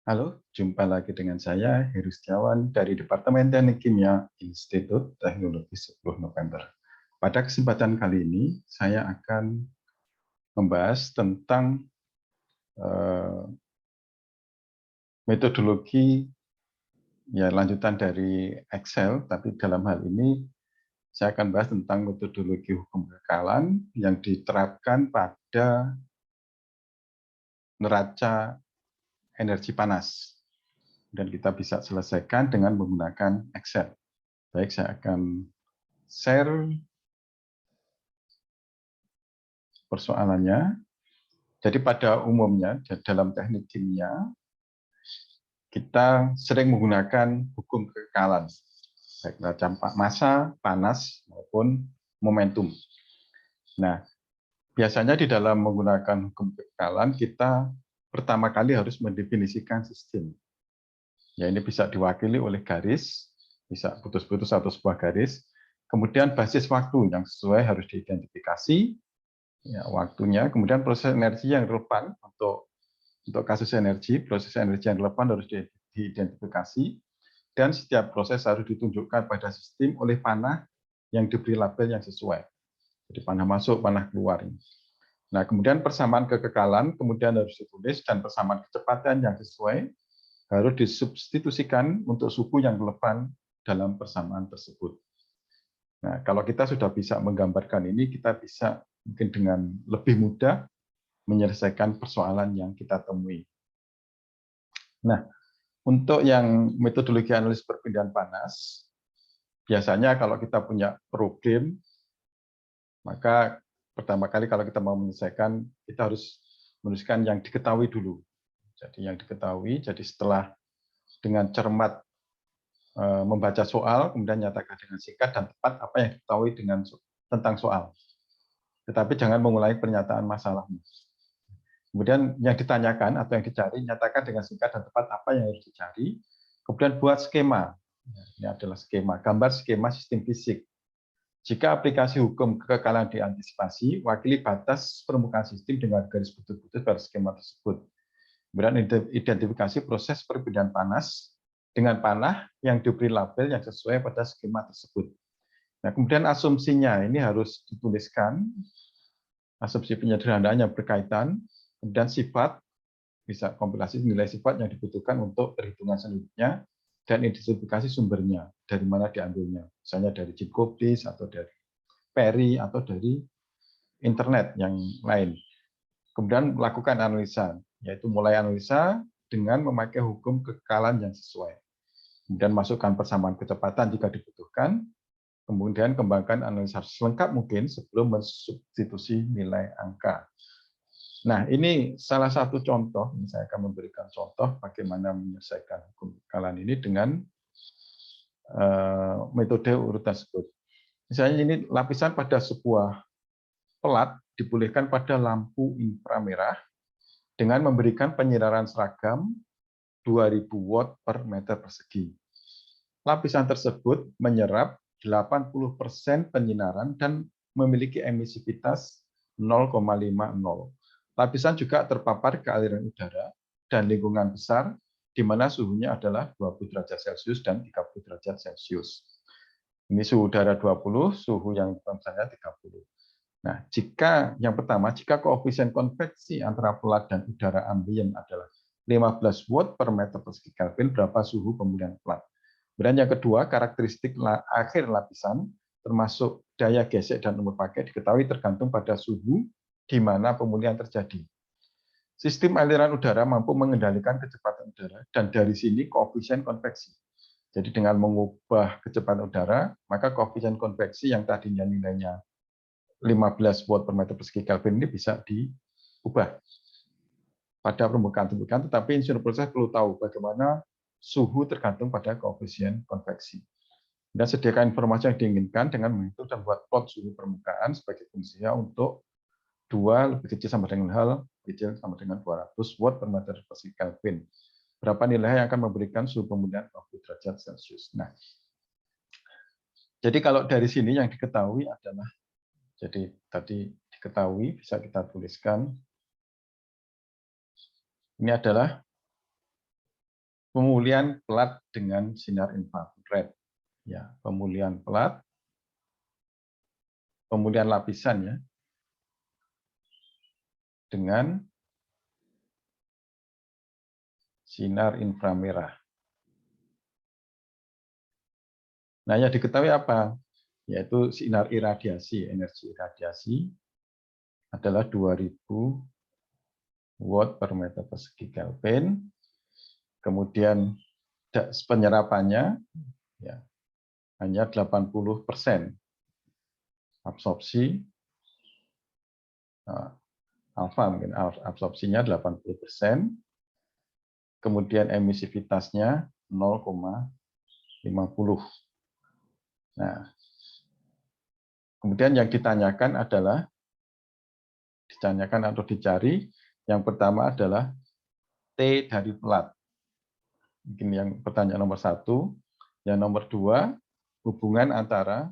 Halo, jumpa lagi dengan saya, Heru Setiawan dari Departemen Teknik Kimia Institut Teknologi 10 November. Pada kesempatan kali ini, saya akan membahas tentang metodologi lanjutan dari Excel, tapi dalam hal ini saya akan bahas tentang metodologi hukum kekekalan yang diterapkan pada neraca energi panas. Dan kita bisa selesaikan dengan menggunakan Excel. Baik, saya akan share persoalannya. Jadi pada umumnya dalam teknik kimia kita sering menggunakan hukum kekekalan, baik dampak massa, panas maupun momentum. Nah, biasanya di dalam menggunakan hukum kekekalan kita pertama kali harus mendefinisikan sistem. Ya, ini bisa diwakili oleh garis, bisa putus-putus atau sebuah garis. Kemudian basis waktu yang sesuai harus diidentifikasi, ya, waktunya. Kemudian proses energi yang relevan untuk kasus energi, proses energi yang relevan harus diidentifikasi, dan setiap proses harus ditunjukkan pada sistem oleh panah yang diberi label yang sesuai. Jadi panah masuk, panah keluar. Nah, kemudian persamaan kekekalan kemudian harus ditulis, dan persamaan kecepatan yang sesuai harus disubstitusikan untuk suhu yang relevan dalam persamaan tersebut. Nah, kalau kita sudah bisa menggambarkan ini, kita bisa mungkin dengan lebih mudah menyelesaikan persoalan yang kita temui. Nah, untuk yang metodologi analisis perpindahan panas, biasanya kalau kita punya problem, maka pertama kali kalau kita mau menyelesaikan, kita harus menuliskan yang diketahui dulu. Jadi yang diketahui, jadi setelah dengan cermat membaca soal, kemudian nyatakan dengan singkat dan tepat apa yang diketahui tentang soal. Tetapi jangan mengulangi pernyataan masalahnya. Kemudian yang ditanyakan atau yang dicari, nyatakan dengan singkat dan tepat apa yang harus dicari. Kemudian buat skema. Ini adalah skema, gambar skema sistem fisik. Jika aplikasi hukum kekekalan diantisipasi, wakili batas permukaan sistem dengan garis putus-putus pada skema tersebut. Kemudian identifikasi proses perpindahan panas dengan panah yang diberi label yang sesuai pada skema tersebut. Nah, kemudian asumsinya ini harus dituliskan, asumsi penyederhanaan yang berkaitan, kemudian sifat, bisa kompilasi nilai sifat yang dibutuhkan untuk perhitungan selanjutnya, dan identifikasi sumbernya, dari mana diambilnya. Misalnya dari Jacobs, atau dari Perry, atau dari internet yang lain. Kemudian melakukan analisa, yaitu mulai analisa dengan memakai hukum kekekalan yang sesuai. Kemudian masukkan persamaan kecepatan jika dibutuhkan, kemudian kembangkan analisa selengkap mungkin sebelum mensubstitusi nilai angka. Nah, ini salah satu contoh, saya akan memberikan contoh bagaimana menyelesaikan hukum kekekalan ini dengan metode urutan tersebut. Misalnya ini lapisan pada sebuah pelat dibolehkan pada lampu inframerah dengan memberikan penyinaran seragam 2000 watt per meter persegi. Lapisan tersebut menyerap 80% penyinaran dan memiliki emisivitas 0,50. Lapisan juga terpapar ke aliran udara dan lingkungan besar, di mana suhunya adalah 20 derajat Celcius dan 30 derajat Celcius. Ini suhu udara 20, suhu yang misalnya 30. Nah, yang pertama, jika koefisien konveksi antara pelat dan udara ambien adalah 15 watt per meter persegi Kelvin, berapa suhu pemulihan pelat? Kemudian yang kedua, karakteristik akhir lapisan, termasuk daya gesek dan umur pakai, diketahui tergantung pada suhu di mana pemulihan terjadi. Sistem aliran udara mampu mengendalikan kecepatan udara, dan dari sini koefisien konveksi. Jadi dengan mengubah kecepatan udara, maka koefisien konveksi yang tadinya nilainya 15 watt per meter persegi Kelvin ini bisa diubah pada permukaan, tetapi insinyur proses perlu tahu bagaimana suhu tergantung pada koefisien konveksi. Dan sediakan informasi yang diinginkan dengan menghitung dan buat plot suhu permukaan sebagai fungsinya untuk 2 lebih kecil sama dengan hal kecil sama dengan 200 watt per meter persegi Kelvin. Berapa nilai yang akan memberikan suhu pemulihan 20 derajat Celcius. Nah, jadi kalau dari sini yang diketahui adalah, jadi tadi diketahui bisa kita tuliskan. Ini adalah pemulihan pelat dengan sinar infrared. Ya, pemulihan pelat, pemulihan lapisan ya, dengan sinar inframerah. Nah, yang diketahui apa? Yaitu sinar iradiasi, energi iradiasi adalah 2000 watt per meter persegi Kelvin. Kemudian penyerapannya ya, hanya 80% absorpsi, alfa mungkin absorpsinya 80%, kemudian emisivitasnya 0,50. Nah, kemudian yang ditanyakan atau dicari, yang pertama adalah T dari pelat. Mungkin yang pertanyaan nomor 1. Yang nomor 2, hubungan antara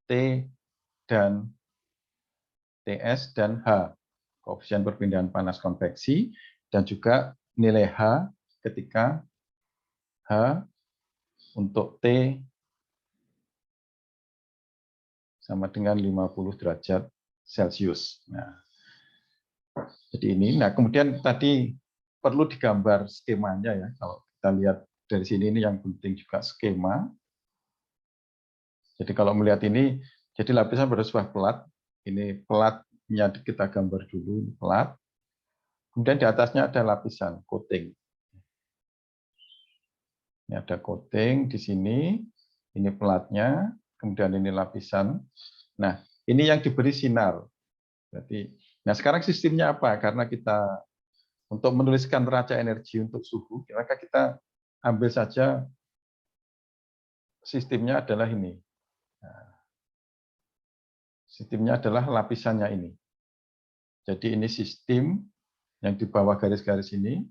T dan TS dan H, koefisien perpindahan panas konveksi, dan juga nilai H ketika H untuk T sama dengan 50 derajat Celcius. Nah, jadi ini. Nah, kemudian tadi perlu digambar skemanya ya. Kalau kita lihat dari sini, ini yang penting juga skema. Jadi kalau melihat ini, jadi lapisan pada sebuah pelat. Ini pelatnya kita gambar dulu, ini pelat. Kemudian di atasnya ada lapisan coating. Ini ada coating di sini, ini pelatnya, kemudian ini lapisan. Nah, ini yang diberi sinar. Berarti, nah sekarang sistemnya apa? Karena kita untuk menuliskan neraca energi untuk suhu, maka kita ambil saja sistemnya adalah ini. Nah, sistemnya adalah lapisannya ini. Jadi ini sistem yang di bawah garis-garis ini.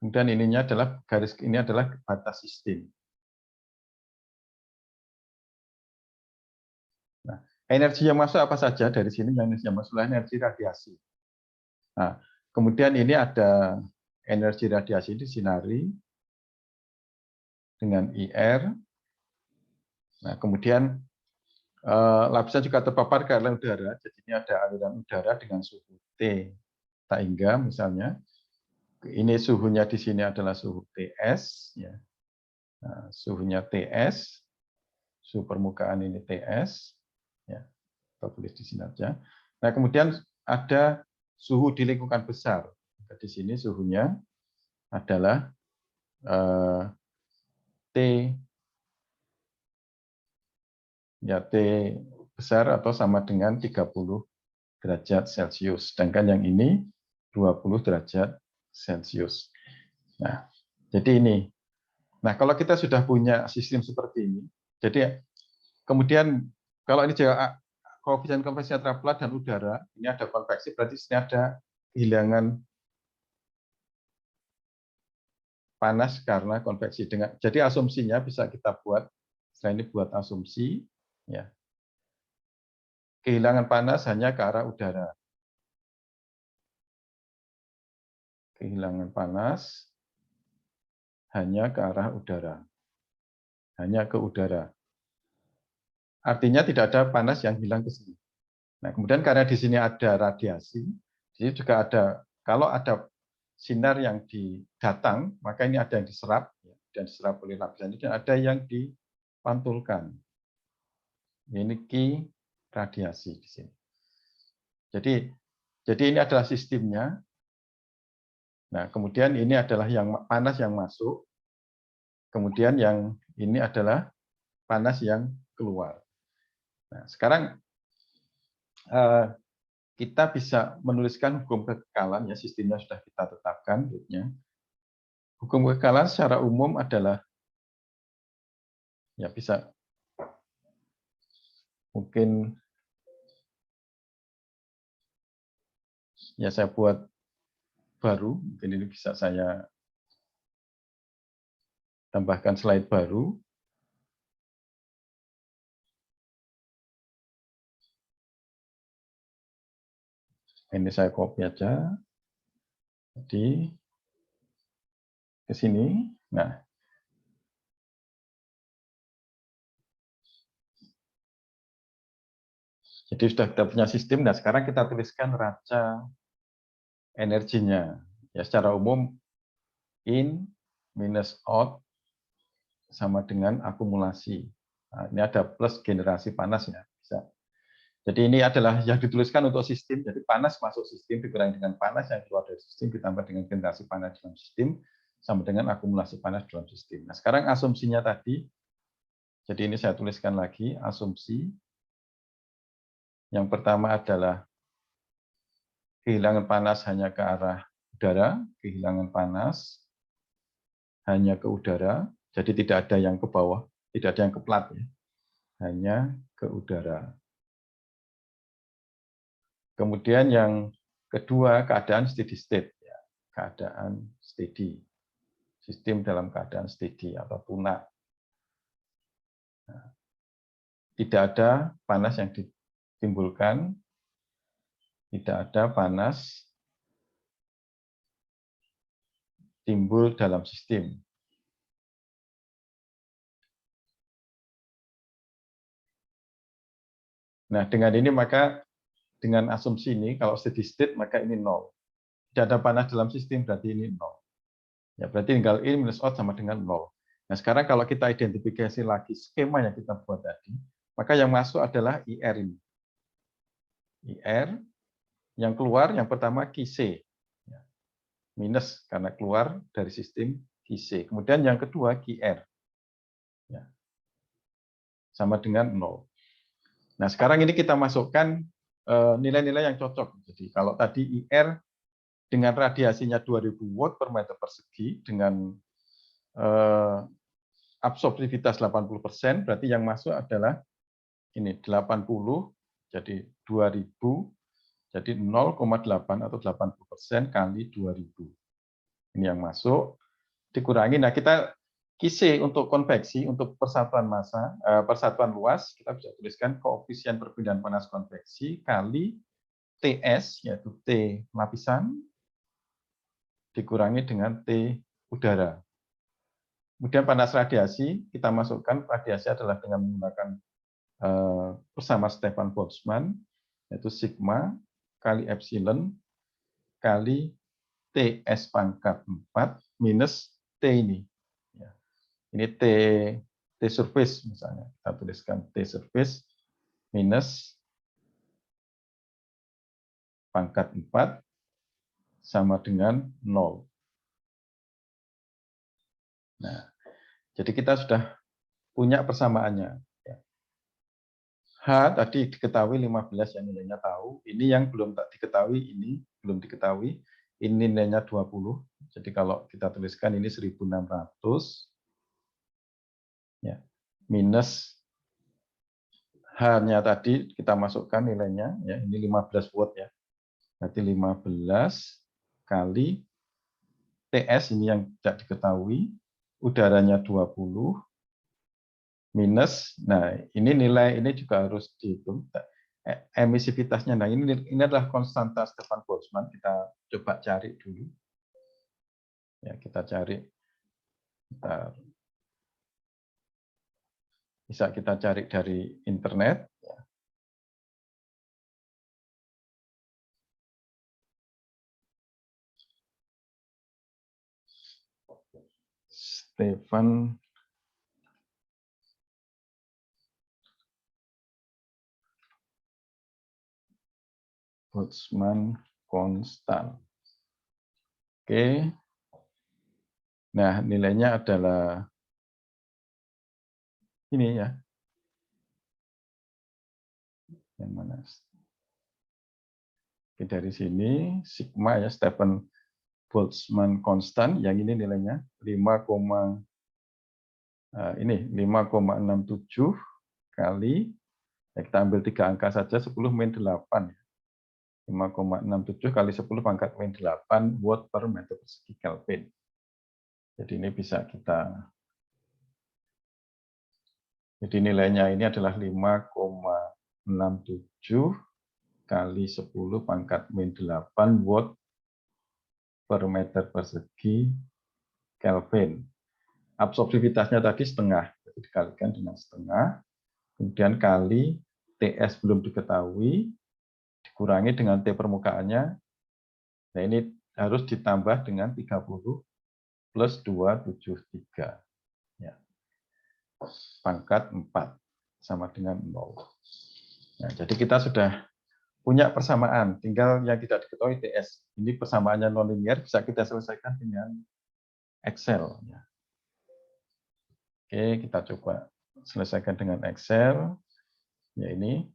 Kemudian ininya adalah garis ini adalah batas sistem. Nah, energi yang masuk apa saja dari sini? Yang masuk energi radiasi. Nah, kemudian ini ada energi radiasi disinari dengan IR. Nah, kemudian lapisan juga terpapar ke aliran udara. Jadi ini ada aliran udara dengan suhu T sehingga misalnya ini suhunya di sini adalah suhu TS, ya. Nah, suhunya TS, suhu permukaan ini TS, ya. Kita tulis di sini aja. Nah, kemudian ada suhu di lingkungan besar. Di sini suhunya adalah T, ya T besar atau sama dengan 30 derajat Celcius. Sedangkan yang ini 20 derajat Celcius. Nah, jadi ini. Nah, kalau kita sudah punya sistem seperti ini, jadi kemudian kalau ini juga koefisien konveksi antara pelat dan udara, ini ada konveksi, berarti sini ada kehilangan panas karena konveksi. Jadi asumsinya bisa kita buat, setelah ini buat asumsi, ya. Kehilangan panas hanya ke arah udara. Kehilangan panas hanya ke arah udara. Hanya ke udara. Artinya tidak ada panas yang hilang ke sini. Nah, kemudian karena di sini ada radiasi, di sini juga ada, kalau ada sinar yang datang, maka ini ada yang diserap, dan diserap oleh lapisan ini, dan ada yang dipantulkan. Ini Q radiasi di sini. Jadi ini adalah sistemnya. Nah, kemudian ini adalah yang panas yang masuk, kemudian yang ini adalah panas yang keluar. Nah, sekarang kita bisa menuliskan hukum kekekalan, ya sistemnya sudah kita tetapkan. Hukum kekekalan secara umum adalah, ya bisa mungkin ya saya buat baru, mungkin ini bisa saya tambahkan slide baru. Ini saya copy aja. Jadi ke sini. Nah, jadi sudah kita punya sistem. Nah, sekarang kita tuliskan raca energinya. Ya, secara umum in minus out sama dengan akumulasi. Nah, ini ada plus generasi panas ya. Bisa. Jadi ini adalah yang dituliskan untuk sistem. Jadi panas masuk sistem dikurangi dengan panas yang keluar dari sistem ditambah dengan generasi panas dalam sistem sama dengan akumulasi panas dalam sistem. Nah, sekarang asumsinya tadi. Jadi ini saya tuliskan lagi asumsi. Yang pertama adalah kehilangan panas hanya ke arah udara, kehilangan panas hanya ke udara, jadi tidak ada yang ke bawah, tidak ada yang ke plat, ya. Hanya ke udara. Kemudian yang kedua, keadaan steady state, ya. Keadaan steady, sistem dalam keadaan steady atau tunak. Nah, tidak ada panas yang ditimbulkan, tidak ada panas timbul dalam sistem. Nah, dengan ini maka dengan asumsi ini, kalau steady state maka ini 0. Tidak ada panas dalam sistem, berarti ini 0. Ya, berarti tinggal in minus out sama dengan 0. Nah, sekarang kalau kita identifikasi lagi skema yang kita buat tadi, maka yang masuk adalah IR ini. IR, yang keluar yang pertama QC. Minus karena keluar dari sistem QC. Kemudian yang kedua QR. Ya. Sama dengan 0. Nah, sekarang ini kita masukkan nilai-nilai yang cocok. Jadi kalau tadi IR dengan radiasinya 2000 watt per meter persegi dengan absorptivitas 80%, berarti yang masuk adalah ini 80, jadi 2000, jadi 0,8 atau 80% kali 2000. Ini yang masuk, dikurangi. Nah, kita QC untuk konveksi, untuk persatuan massa, persatuan luas, kita bisa tuliskan koefisien perpindahan panas konveksi kali TS, yaitu T lapisan, dikurangi dengan T udara. Kemudian panas radiasi, kita masukkan radiasi adalah dengan menggunakan bersama Stefan Boltzmann, yaitu sigma kali epsilon kali TS pangkat 4 minus T ini. Ini T surface misalnya. Kita tuliskan T surface minus pangkat 4 sama dengan 0. Nah, jadi kita sudah punya persamaannya. H tadi diketahui 15 yang nilainya tahu. Ini yang belum tak diketahui, ini belum diketahui. Ini nilainya 20. Jadi kalau kita tuliskan ini 1600. Ya, minus H-nya tadi kita masukkan nilainya, ya ini 15 watt ya. Berarti 15 kali TS ini yang tidak diketahui, udaranya 20 minus, nah ini nilai ini juga harus dihitung emisivitasnya. Nah ini adalah konstanta Stefan Boltzmann. Kita coba cari dulu. Ya kita cari. Bisa kita cari dari internet. Stefan Boltzmann konstan. Oke. Nah, nilainya adalah ini ya. Yang mana? Oke, dari sini sigma ya, Stefan Boltzmann konstan, yang ini nilainya 5,67 kali, ya kita ambil 3 angka saja, 10-8. 5,67 kali 10 pangkat -8 watt per meter persegi Kelvin. Jadi ini bisa kita, jadi nilainya ini adalah 5,67 kali 10 pangkat min 8 watt per meter persegi Kelvin. Absorptivitasnya tadi setengah, jadi dikalikan dengan setengah, kemudian kali TS belum diketahui, dikurangi dengan T permukaannya. Nah, ini harus ditambah dengan 30 plus 273. Ya. Pangkat 4 sama dengan 0. Nah, jadi kita sudah punya persamaan, tinggal yang tidak diketahui TS. Ini persamaannya nonlinear, bisa kita selesaikan dengan Excel. Ya. Oke, kita coba selesaikan dengan Excel. Ya, ini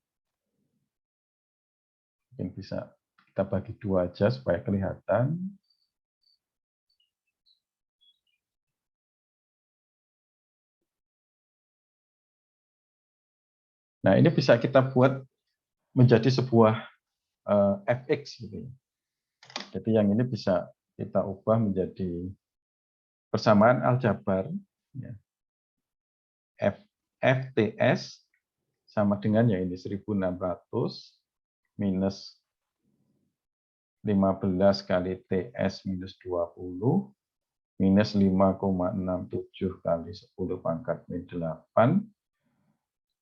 mungkin bisa kita bagi 2 aja supaya kelihatan. Nah, ini bisa kita buat menjadi sebuah fx gitu. Jadi yang ini bisa kita ubah menjadi persamaan aljabar. Ya. FTS sama dengan ya ini 1600 minus 15 kali TS minus 20 minus 5,67 kali 10 pangkat min 8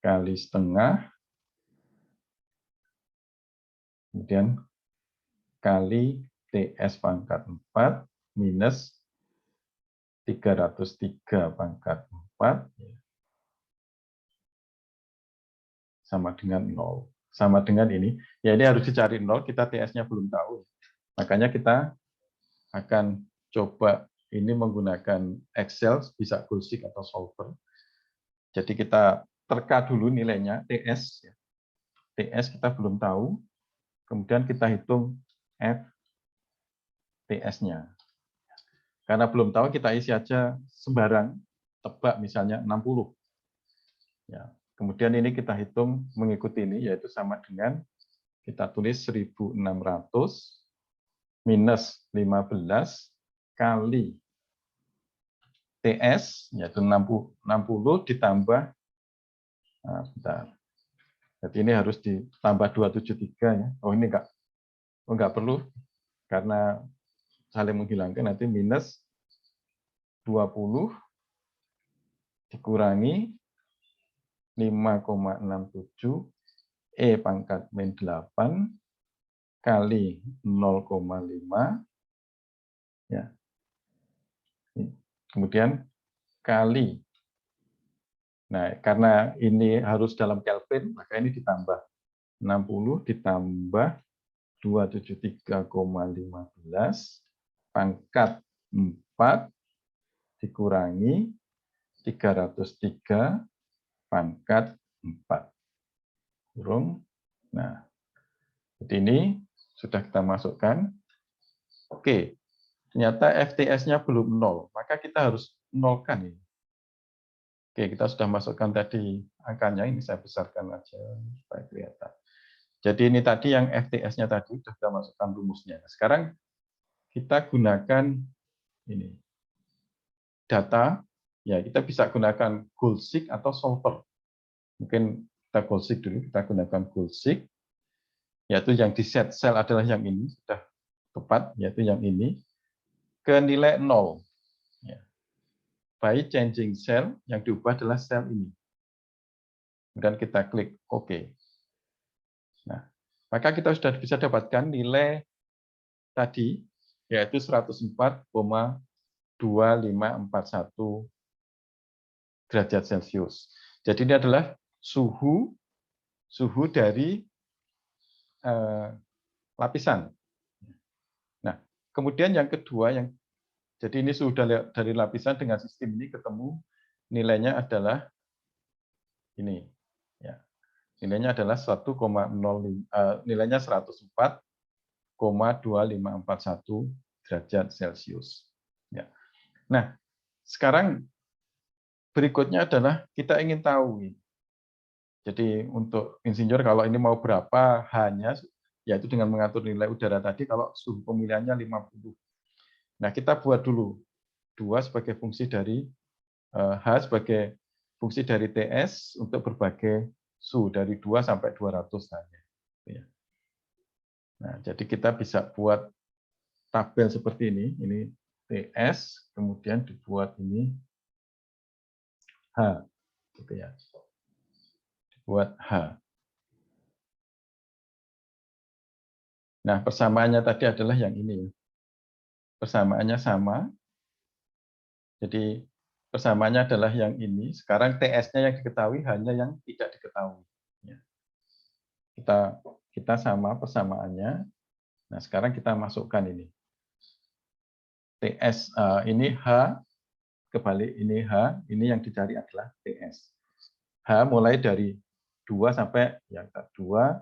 kali setengah, kemudian kali TS pangkat 4 minus 303 pangkat 4 sama dengan 0. Sama dengan ini. Ya, ini harus dicari 0, kita TS-nya belum tahu. Makanya kita akan coba ini menggunakan Excel, bisa Gulsik atau Solver. Jadi kita terka dulu nilainya, TS. TS kita belum tahu. Kemudian kita hitung FTS-nya. Karena belum tahu, kita isi aja sembarang, tebak misalnya 60. Ya. Kemudian ini kita hitung mengikuti ini, yaitu sama dengan kita tulis 1600 minus 15 kali TS, yaitu 60 ditambah, nah, bentar. Jadi ini harus ditambah 273 ya. Oh, ini enggak perlu, karena saling menghilangkan, nanti minus 20 dikurangi 5,67 E pangkat min 8 kali 0,5 ya. Kemudian kali. Nah, karena ini harus dalam Kelvin, maka ini ditambah 60 ditambah 273,15 pangkat 4 dikurangi 303 pangkat 4 kurung. Nah, jadi ini sudah kita masukkan. Oke, ternyata FTS-nya belum 0, maka kita harus nolkan ini. Oke, kita sudah masukkan tadi angkanya, ini saya besarkan aja supaya kelihatan. Jadi ini tadi yang FTS-nya tadi sudah kita masukkan rumusnya. Sekarang kita gunakan ini data, ya kita bisa gunakan Gulsik atau Solver. Mungkin kita Gulsik dulu, kita gunakan Gulsik, yaitu yang di set sel adalah yang ini, sudah tepat, yaitu yang ini, ke nilai 0. Ya. By changing cell, yang diubah adalah sel ini. Kemudian kita klik OK. Nah, maka kita sudah bisa dapatkan nilai tadi, yaitu 104,2541 derajat Celcius. Jadi ini adalah suhu dari lapisan. Nah, kemudian yang kedua, jadi ini suhu dari lapisan dengan sistem ini ketemu nilainya adalah ini, ya. Nilainya adalah 1,05, nilainya 104,2541 derajat Celcius. Ya. Nah, sekarang berikutnya adalah kita ingin tahu. Jadi untuk insinyur kalau ini mau berapa, hanya yaitu dengan mengatur nilai udara tadi kalau suhu pemilihannya 50. Nah, kita buat dulu 2 sebagai fungsi dari H sebagai fungsi dari TS untuk berbagai suhu dari 2 sampai 200 saja. Nah, jadi kita bisa buat tabel seperti ini TS, kemudian dibuat ini H, gitu ya. Dibuat H. Nah, persamaannya tadi adalah yang ini. Persamaannya sama. Jadi persamaannya adalah yang ini. Sekarang TS-nya yang diketahui, hanya yang tidak diketahui. Ya. Kita sama persamaannya. Nah, sekarang kita masukkan ini. TS ini H, kebalik ini H, ini yang dicari adalah TS. H mulai dari 2 sampai yang 2,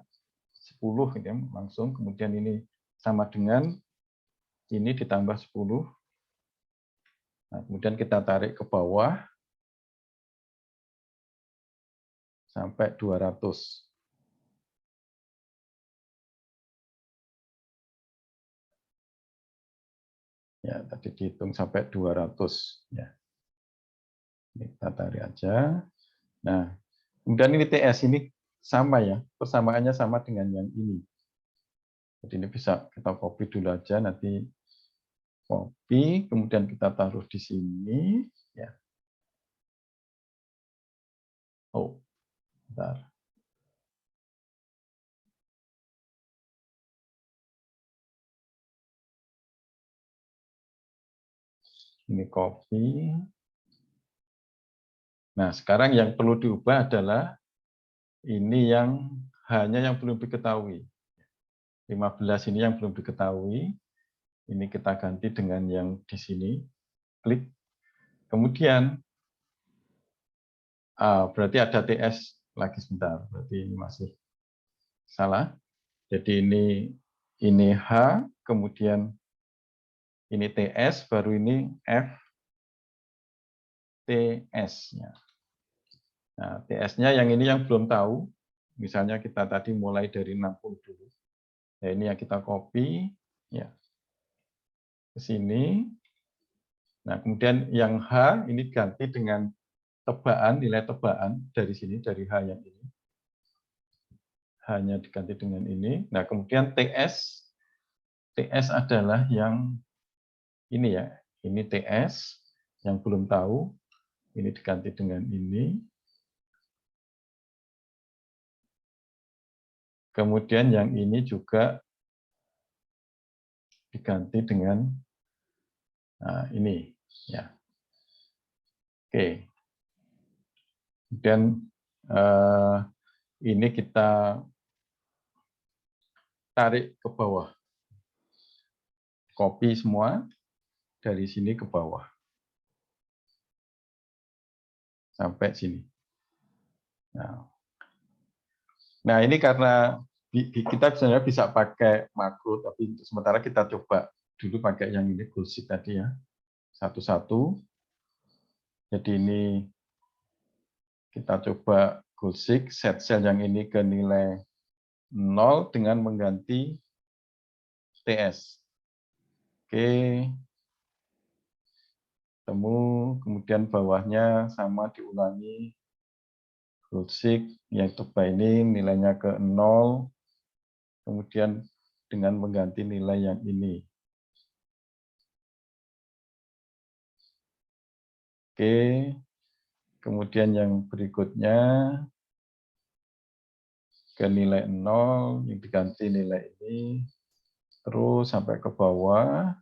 10 ini langsung, kemudian ini sama dengan ini ditambah 10. Nah, kemudian kita tarik ke bawah sampai 200. Ya, tadi dihitung sampai 200 ya. Ini kita tarik aja. Nah, kemudian ini TS ini sama ya, persamaannya sama dengan yang ini. Jadi ini bisa kita copy dulu aja, nanti copy, kemudian kita taruh di sini ya. Oh, bentar. Ini copy. Nah, sekarang yang perlu diubah adalah ini yang hanya yang belum diketahui. 15 ini yang belum diketahui. Ini kita ganti dengan yang di sini. Klik. Kemudian berarti ada TS lagi sebentar. Berarti ini masih salah. Jadi ini H, kemudian ini TS, baru ini F TS-nya. Nah, TS-nya yang ini yang belum tahu. Misalnya kita tadi mulai dari 60 dulu. Nah, ini yang kita copy ya ke sini. Nah, kemudian yang H ini ganti dengan tebaan, nilai tebaan dari sini, dari H yang ini. Hanya diganti dengan ini. Nah, kemudian TS adalah yang ini ya. Ini TS yang belum tahu. Ini diganti dengan ini. Kemudian yang ini juga diganti dengan ini ya. Oke. Kemudian ini kita tarik ke bawah. Copy semua dari sini ke bawah. Sampai sini. Nah, ini karena kita sebenarnya bisa pakai makro, tapi untuk sementara kita coba dulu pakai yang ini bullshit tadi ya. Satu-satu. Jadi ini kita coba goalseek, set cell yang ini ke nilai 0 dengan mengganti TS. Oke. Temu, kemudian bawahnya sama diulangi. Goalseek yang coba ini nilainya ke 0, kemudian dengan mengganti nilai yang ini. Oke. Kemudian yang berikutnya ke nilai 0, yang diganti nilai ini, terus sampai ke bawah.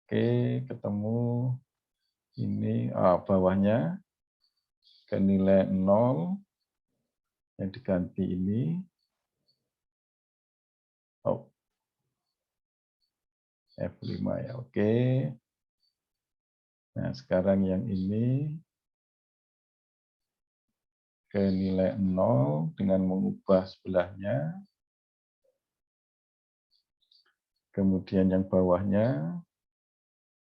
Oke, ketemu ini bawahnya ke nilai 0, yang diganti ini. Oh, F5 ya, oke. Nah, sekarang yang ini ke nilai 0 dengan mengubah sebelahnya. Kemudian yang bawahnya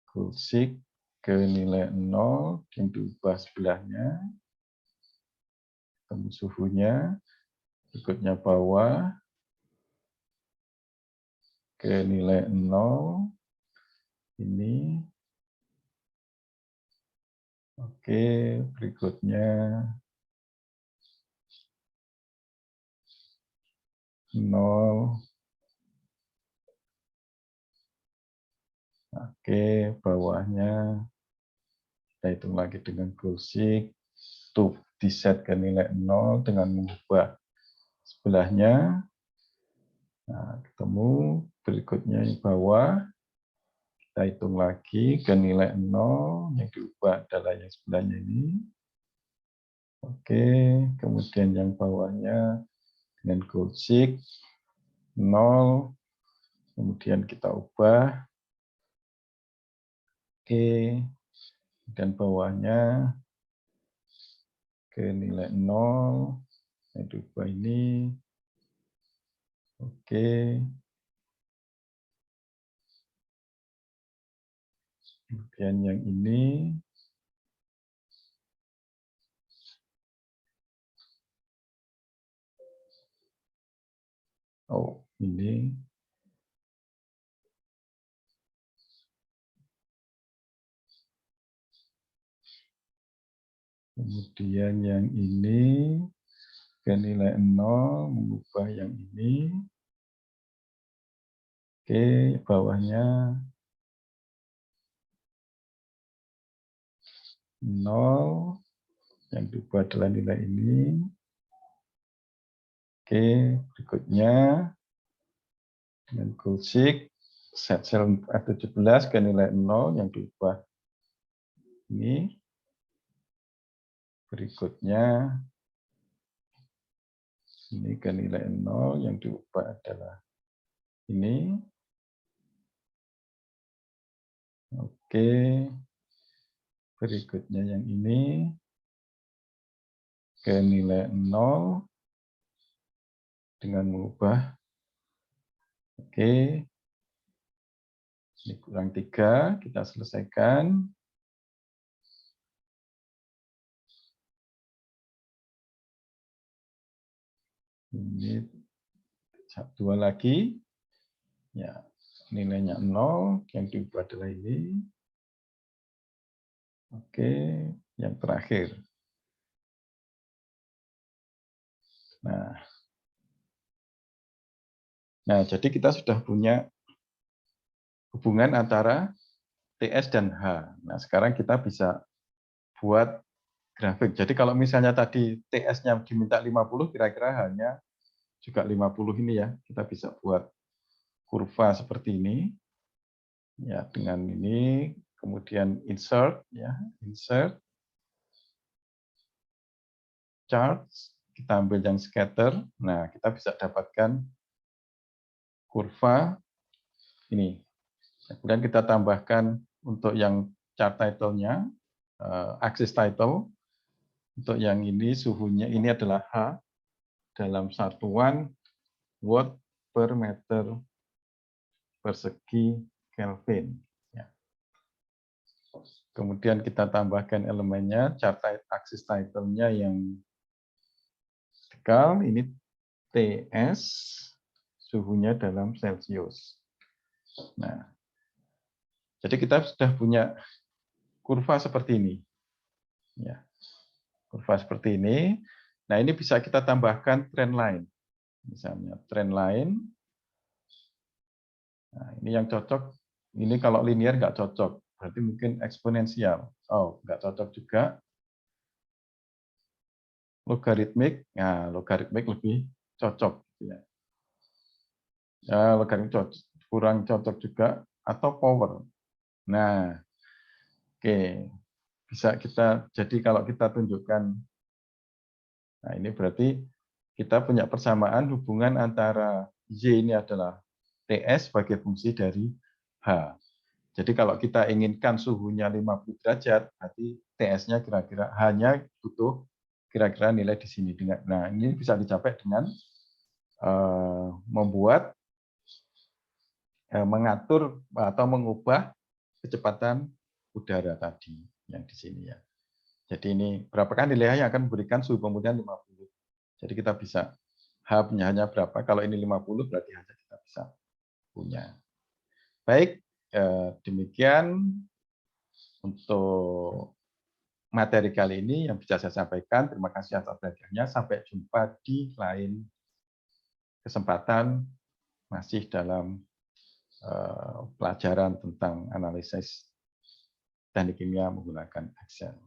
goalseek ke nilai 0 yang diubah sebelahnya. Ketemu suhunya, berikutnya bawah ke nilai 0 ini. Oke, berikutnya 0 Oke, bawahnya kita hitung lagi dengan goal-seek. Tuh, di-set ke nilai 0 dengan mengubah sebelahnya. Nah, ketemu. Berikutnya yang bawah. Kita hitung lagi ke nilai 0, yang diubah adalah yang sebelahnya ini. Oke, kemudian yang bawahnya dengan goal-seek 0, kemudian kita ubah. Oke, dan bawahnya ke nilai 0, yang diubah ini. Oke. Kemudian yang ini. Oh, ini. Kemudian yang ini ke nilai 0, mengubah yang ini. Oke, bawahnya 0, yang diubah adalah nilai ini. Oke, berikutnya dengan goal-seek, set sel F17 ke nilai 0, yang diubah ini. Berikutnya, ini ke nilai 0, yang diubah adalah ini. Oke, berikutnya yang ini ke nilai 0 dengan mengubah. Oke, ini kurang 3, kita selesaikan. Ini 2 lagi. Ya, nilainya 0, yang diubah adalah ini. Oke, yang terakhir. Nah, jadi kita sudah punya hubungan antara TS dan H. Nah, sekarang kita bisa buat grafik. Jadi kalau misalnya tadi TS-nya diminta 50, kira-kira H-nya juga 50 ini ya. Kita bisa buat kurva seperti ini. Ya, dengan ini kemudian insert ya, insert charts, kita ambil yang scatter. Nah, kita bisa dapatkan kurva ini. Kemudian kita tambahkan untuk yang chart title-nya, axis title. Untuk yang ini suhunya ini adalah H dalam satuan watt per meter persegi Kelvin. Ya. Kemudian kita tambahkan elemennya, chart axis title-nya yang vertikal, ini TS, suhunya dalam Celcius. Nah, jadi kita sudah punya kurva seperti ini. Ya, kurva seperti ini. Nah, ini bisa kita tambahkan trend line. Misalnya trend line. Nah, ini yang cocok. Ini kalau linear nggak cocok. Berarti mungkin eksponensial. Oh, nggak cocok juga. Logaritmik. Nah, logaritmik lebih cocok. Ya, logaritmik kurang cocok juga. Atau power. Nah, oke. Bisa kita, jadi kalau kita tunjukkan, nah ini berarti kita punya persamaan hubungan antara Y ini adalah TS sebagai fungsi dari H. Jadi kalau kita inginkan suhunya 50 derajat, berarti TS-nya kira-kira hanya butuh kira-kira nilai di sini. Nah, ini bisa dicapai dengan membuat, mengatur atau mengubah kecepatan udara tadi yang di sini ya. Jadi ini berapakah nilai yang akan memberikan suhu pemutihan 50. Jadi kita bisa H-nya hanya berapa, kalau ini 50 berarti hanya kita bisa punya. Baik, demikian untuk materi kali ini yang bisa saya sampaikan. Terima kasih atas perhatiannya. Sampai jumpa di lain kesempatan, masih dalam pelajaran tentang analisis teknik kimia menggunakan Excel.